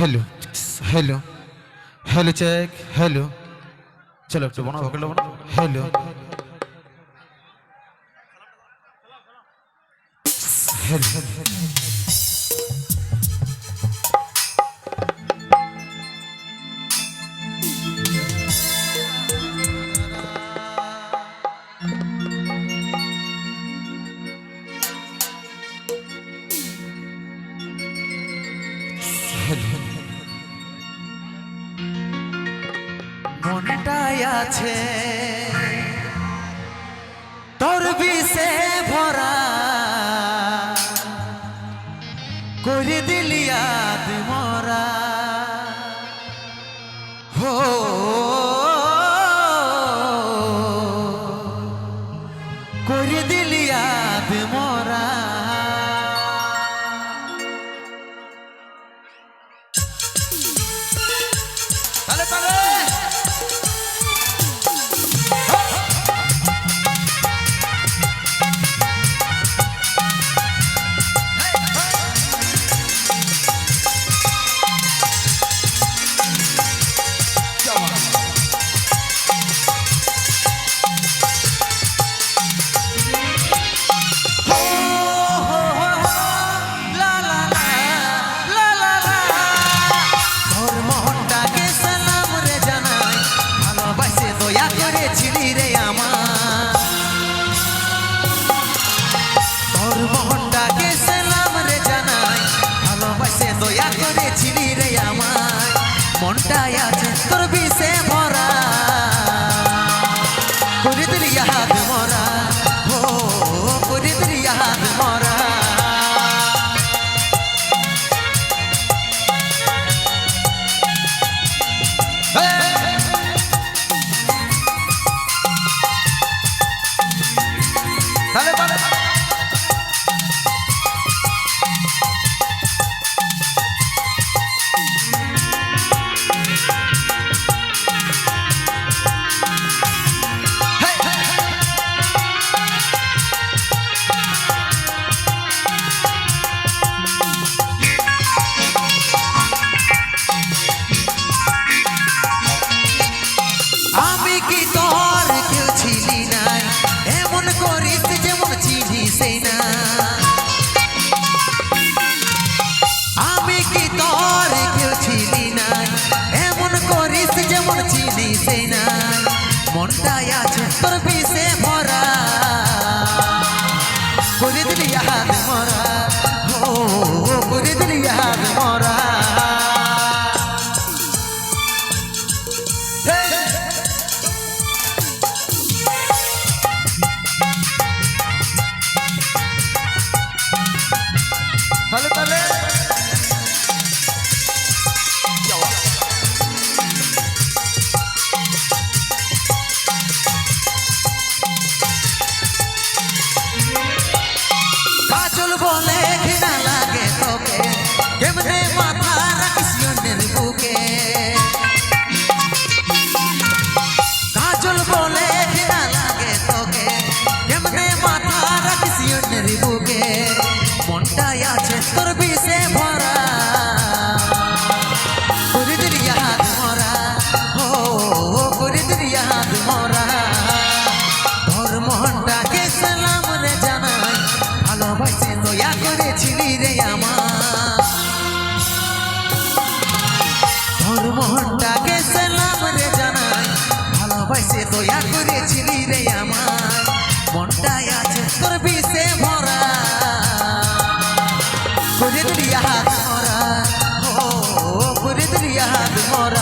hello hello hello check hello चलो একটু বানাও ভোকাল বানাও हेलो हेलो মনটাই আছে তোর বিষে ভরা করে দিলি আদ মরা হো করে দিলি আদ মরা তালে তালে মনটাই আছে তোর বিষে ভরা করে দিলি হাত মরা ও করে দিলি হাত মরা তালে তালে মনটাই আছে তোর বিষে ভরা করে দিলি হাত মরা ও করে দিলি হাত মরা তালে তালে বলে ঘৃণা লাগে তোকে কেমনে মাথা রাখিস অন্যের বুকে কাজল বলে ঘৃণা লাগে তোকে কেমনে মাথা রাখিস অন্যের বুকে মনটাই আছে তোর বিষে ভরা করে দিলি হাত মরা ও করে দিলি হাত মরা তোর মনটাকে সালাম রে জানাই ভালোবাসে দয়া করেছিলি রে আমার তোর মনটাকে সালাম রে জানাই ভালোবাসে দয়া করেছিলি রে আমার মনটাই আছে তোর বিষে ভরা করে দিলি হাত মরা ও করে দিলি হাত মরা